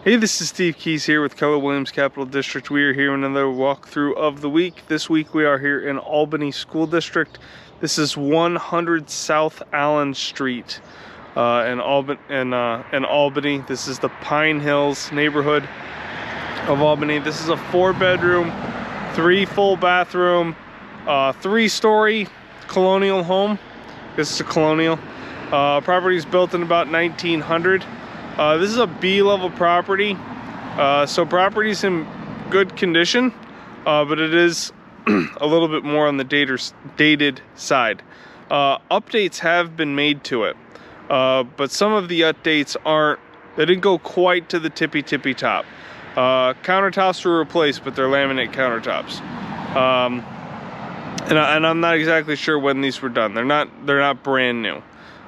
Hey, this is Steve Keys here with Keller Williams Capital District. We are here in another walkthrough of the week. This week we are here in Albany School District. This is 100 South Allen Street in Albany. This is the Pine Hills neighborhood of Albany. This is a 4-bedroom, 3 full bathroom, 3-story Colonial home. This is a Colonial. Property is built in about 1900. This is a B-level property, so property's in good condition, but it is a little bit more on the dated side. Updates have been made to it, but some of the updates they didn't go quite to the tippy top. Countertops were replaced, but they're laminate countertops. And I'm not exactly sure when these were done. They're not brand new.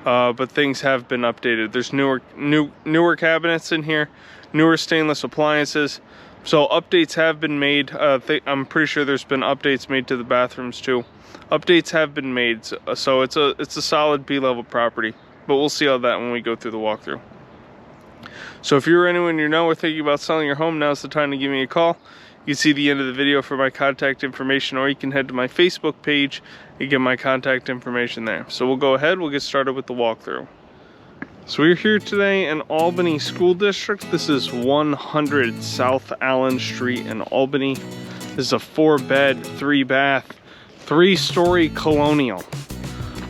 But things have been updated. There's newer cabinets in here, newer stainless appliances. So updates have been made. I'm pretty sure there's been updates made to the bathrooms too. Updates have been made, so it's a solid B-level property. But we'll see all that when we go through the walkthrough. So if you're anyone you know or thinking about selling your home, now's the time to give me a call. You can see the end of the video for my contact information, or you can head to my Facebook page and get my contact information there. So we'll go ahead, we'll get started with the walkthrough. So we're here today in Albany School District. This is 100 South Allen Street in Albany. This is a 4-bed, 3-bath, 3-story Colonial.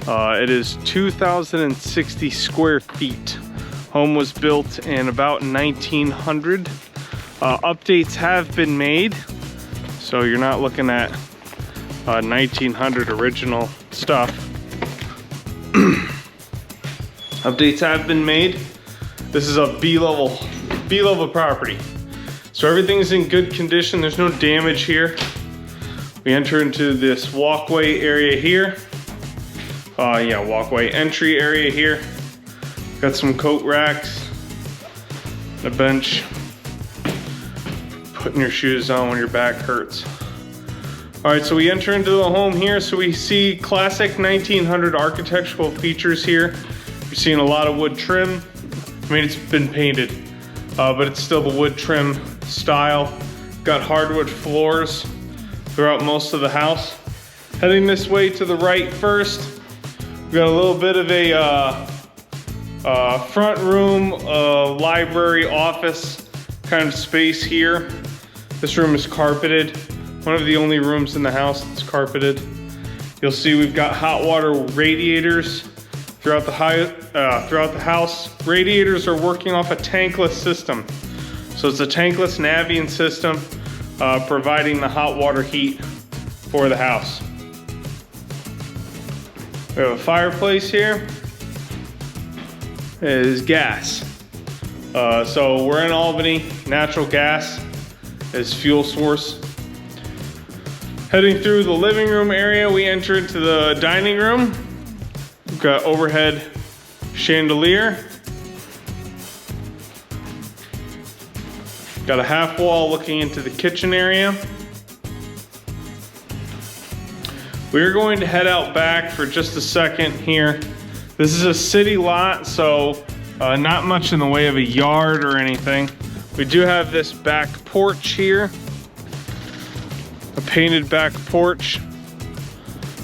It is 2,060 square feet. Home was built in about 1900. Updates have been made, so you're not looking at 1900 original stuff. Updates have been made. This is a B-level property, so everything's in good condition. There's no damage here. We enter into this walkway area here. Walkway entry area here. Got some coat racks, a bench. Putting your shoes on when your back hurts. All right, so we enter into the home here. So we see classic 1900 architectural features here. You're seeing a lot of wood trim. I mean, it's been painted, but it's still the wood trim style. Got hardwood floors throughout most of the house. Heading this way to the right first, we got a little bit of a front room, library, office kind of space here. This room is carpeted. One of the only rooms in the house that's carpeted. You'll see we've got hot water radiators throughout the house. Radiators are working off a tankless system. So it's a tankless Navien system providing the hot water heat for the house. We have a fireplace here. It is gas. So we're in Albany, natural gas is fuel source. Heading through the living room area, we enter into the dining room. We've got overhead chandelier. Got a half wall looking into the kitchen area. We're going to head out back for just a second here. This is a city lot, so not much in the way of a yard or anything. We do have this back porch here, a painted back porch,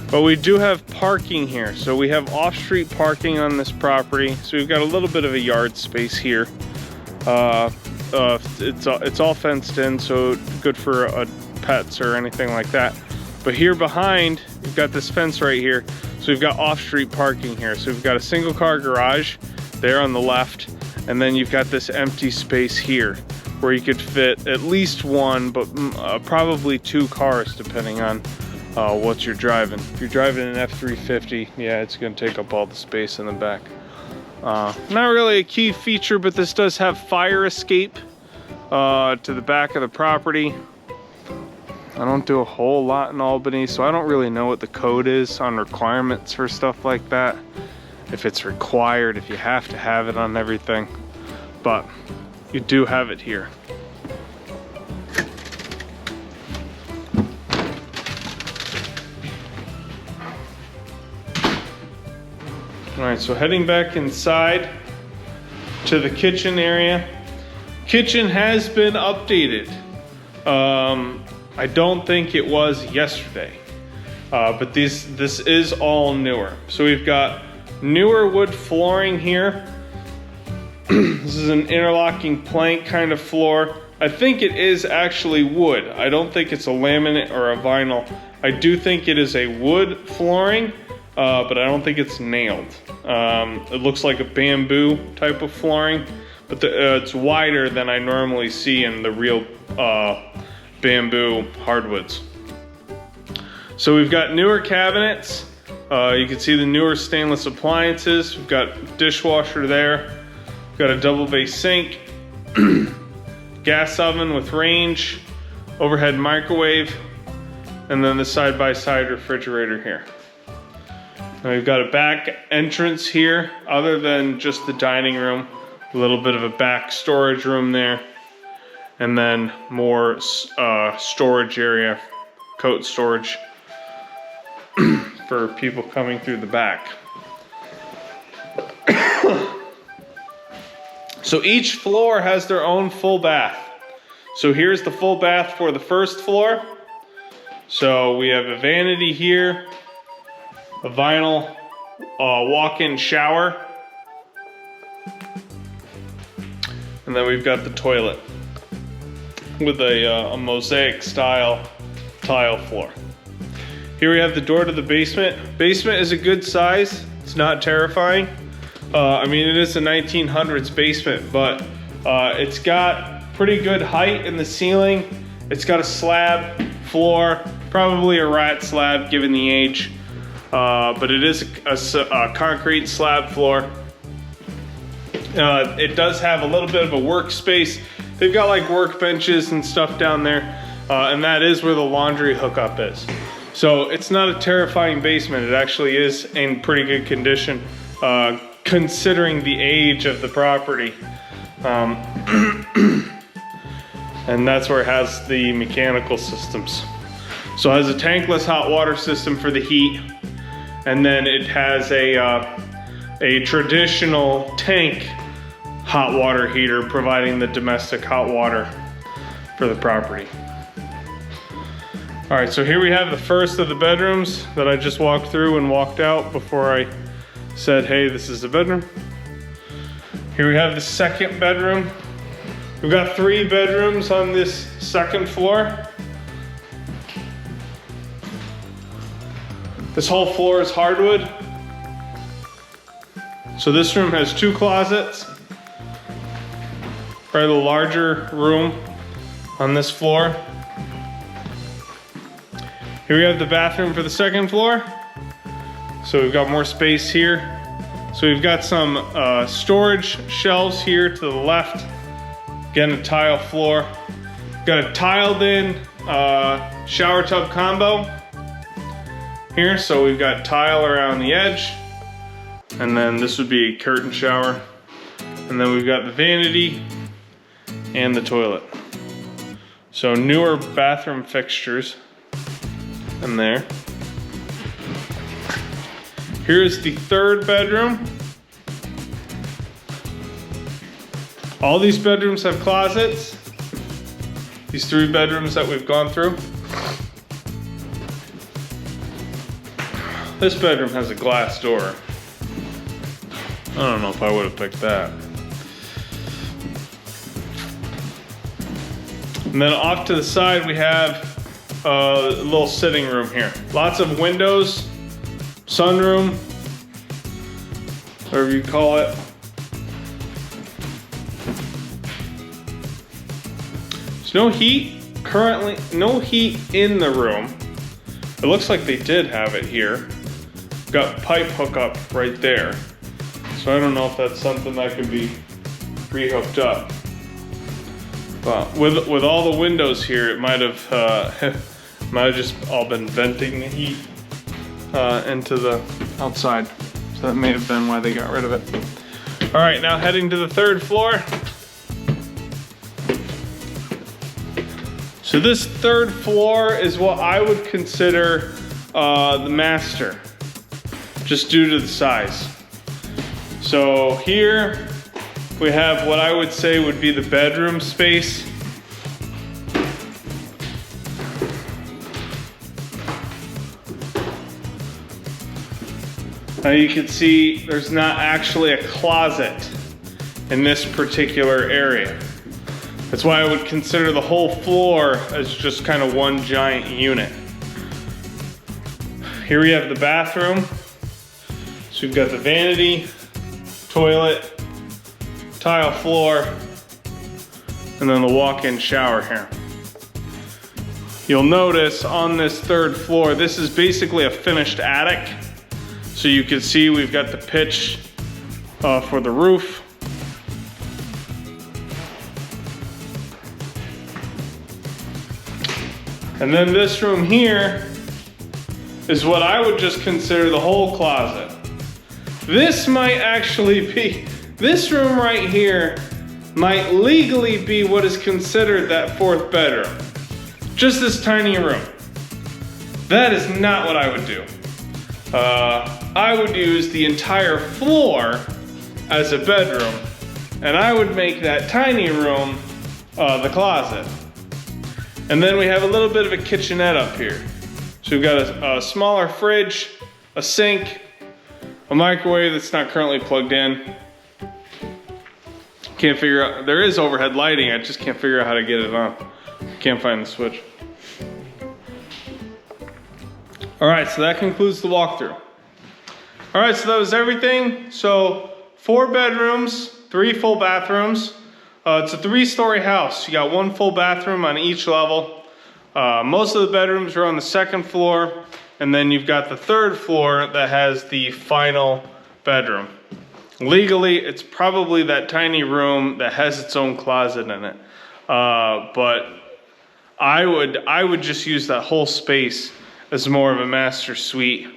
but we do have parking here. So we have off-street parking on this property. So we've got a little bit of a yard space here. It's all fenced in, so good for pets or anything like that. But here behind, we've got this fence right here. So we've got off-street parking here. So we've got a single car garage there on the left, and then you've got this empty space here where you could fit at least one, but probably 2 cars depending on what you're driving. If you're driving an F350, yeah, it's gonna take up all the space in the back. Not really a key feature, but this does have fire escape to the back of the property. I don't do a whole lot in Albany, so I don't really know what the code is on requirements for stuff like that. If it's required, if you have to have it on everything, but you do have it here. All right, so heading back inside to the kitchen area. Kitchen has been updated. I don't think it was yesterday, but this is all newer. So we've got newer wood flooring here. This is an interlocking plank kind of floor. I think it is actually wood. I don't think it's a laminate or a vinyl. I do think it is a wood flooring, but I don't think it's nailed. It looks like a bamboo type of flooring, but it's wider than I normally see in the real bamboo hardwoods. So we've got newer cabinets. You can see the newer stainless appliances. We've got dishwasher there. We've got a double base sink, gas oven with range, overhead microwave, and then the side-by-side refrigerator here. Now we've got a back entrance here, other than just the dining room, a little bit of a back storage room there, and then more storage area, coat storage for people coming through the back. So each floor has their own full bath. So here's the full bath for the first floor. So we have a vanity here, a vinyl walk-in shower, and then we've got the toilet with a mosaic style tile floor. Here we have the door to the basement. Basement is a good size. It's not terrifying. I mean, it is a 1900s basement, but it's got pretty good height in the ceiling. It's got a slab floor, probably a rat slab given the age, but it is a concrete slab floor. It does have a little bit of a workspace. They've got like workbenches and stuff down there, and that is where the laundry hookup is. So it's not a terrifying basement. It actually is in pretty good condition, considering the age of the property. And that's where it has the mechanical systems. So it has a tankless hot water system for the heat, and then it has a traditional tank hot water heater providing the domestic hot water for the property. All right, so here we have the first of the bedrooms that I just walked through and walked out before I said, hey, this is the bedroom. Here we have the second bedroom. We've got 3 bedrooms on this second floor. This whole floor is hardwood. So this room has 2 closets. Probably the larger room on this floor. Here we have the bathroom for the second floor. So we've got more space here. So we've got some storage shelves here to the left. Again, a tile floor. Got a tiled in shower tub combo here. So we've got tile around the edge. And then this would be a curtain shower. And then we've got the vanity and the toilet. So newer bathroom fixtures in there. Here's the third bedroom. All these bedrooms have closets. These 3 bedrooms that we've gone through. This bedroom has a glass door. I don't know if I would have picked that. And then off to the side we have a little sitting room here. Lots of windows, sunroom, whatever you call it. There's no heat, currently no heat in the room. It looks like they did have it here. Got pipe hookup right there. So I don't know if that's something that could be re-hooked up. But with all the windows here, it might have just all been venting the heat into the outside. So that may have been why they got rid of it. All right, now heading to the third floor. So this third floor is what I would consider the master, just due to the size. So here we have what I would say would be the bedroom space. Now you can see there's not actually a closet in this particular area. That's why I would consider the whole floor as just kind of one giant unit. Here we have the bathroom. So we've got the vanity, toilet, tile floor, and then the walk-in shower here. You'll notice on this third floor, this is basically a finished attic. So you can see we've got the pitch for the roof. And then this room here is what I would just consider the whole closet. This might actually be, this room right here might legally be what is considered that fourth bedroom. Just this tiny room. That is not what I would do. I would use the entire floor as a bedroom, and I would make that tiny room the closet. And then we have a little bit of a kitchenette up here. So we've got a smaller fridge, a sink, a microwave that's not currently plugged in. Can't figure out, there is overhead lighting, I just can't figure out how to get it on. Can't find the switch. All right, so that concludes the walkthrough. All right, so that was everything. So 4 bedrooms, 3 full bathrooms. It's a 3-story house. You got 1 full bathroom on each level. Most of the bedrooms are on the 2nd floor, and then you've got the 3rd floor that has the final bedroom. Legally, it's probably that tiny room that has its own closet in it. But I would just use that whole space as more of a master suite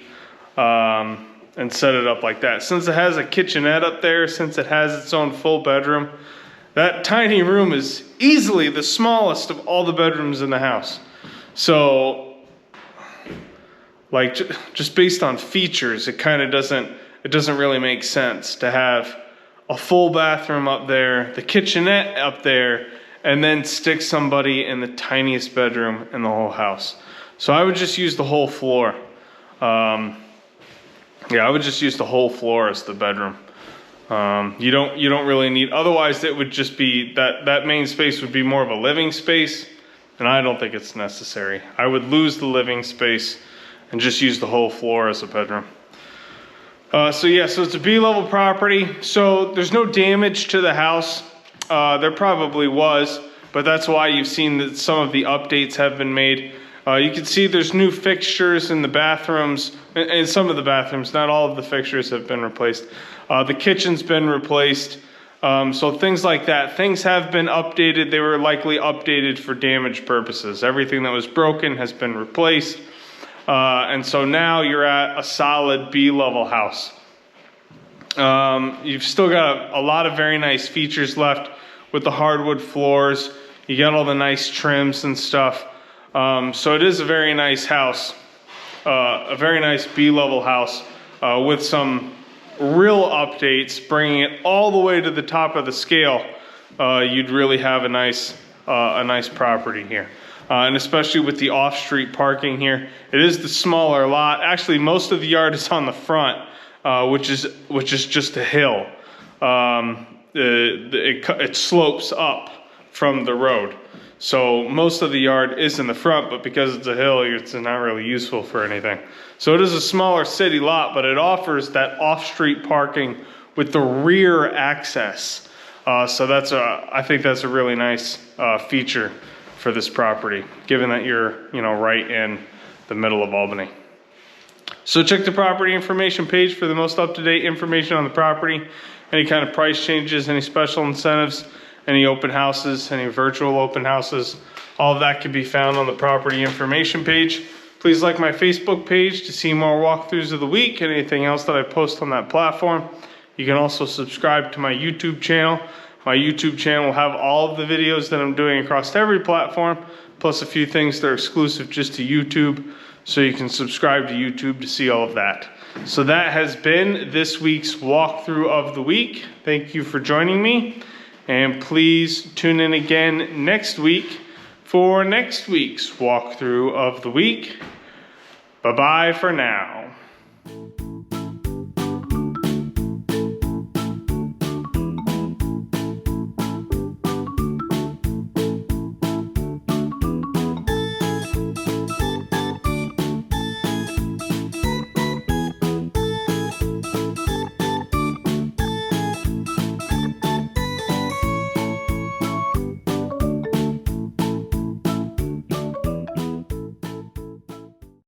and set it up like that. Since it has a kitchenette up there, since it has its own full bedroom, that tiny room is easily the smallest of all the bedrooms in the house. So, like, just based on features, it kind of doesn't really make sense to have a full bathroom up there, the kitchenette up there, and then stick somebody in the tiniest bedroom in the whole house. So I would just use the whole floor. Yeah, I would just use the whole floor as the bedroom. You don't really need, otherwise it would just be, that main space would be more of a living space, and I don't think it's necessary. I would lose the living space and just use the whole floor as a bedroom. So yeah, so it's a B-level property. So there's no damage to the house. There probably was, but that's why you've seen that some of the updates have been made. You can see there's new fixtures in the bathrooms, in some of the bathrooms. Not all of the fixtures have been replaced. The kitchen's been replaced. So things like that. Things have been updated. They were likely updated for damage purposes. Everything that was broken has been replaced. And so now you're at a solid B-level house. You've still got a lot of very nice features left with the hardwood floors. You got all the nice trims and stuff. So it is a very nice house, a very nice B-level house with some real updates, bringing it all the way to the top of the scale. You'd really have a nice property here. And especially with the off-street parking here. It is the smaller lot. Actually, most of the yard is on the front, which is just a hill. It slopes up from the road. So most of the yard is in the front, but because it's a hill, it's not really useful for anything. So it is a smaller city lot, but it offers that off-street parking with the rear access. So I think that's a really nice feature for this property, given that you're right in the middle of Albany. So check the property information page for the most up-to-date information on the property, any kind of price changes, any special incentives, any open houses, any virtual open houses. All of that can be found on the property information page. Please like my Facebook page to see more walkthroughs of the week and anything else that I post on that platform. You can also subscribe to my YouTube channel. My YouTube channel will have all of the videos that I'm doing across every platform, plus a few things that are exclusive just to YouTube. So you can subscribe to YouTube to see all of that. So that has been this week's walkthrough of the week. Thank you for joining me. And please tune in again next week for next week's walkthrough of the week. Bye-bye for now.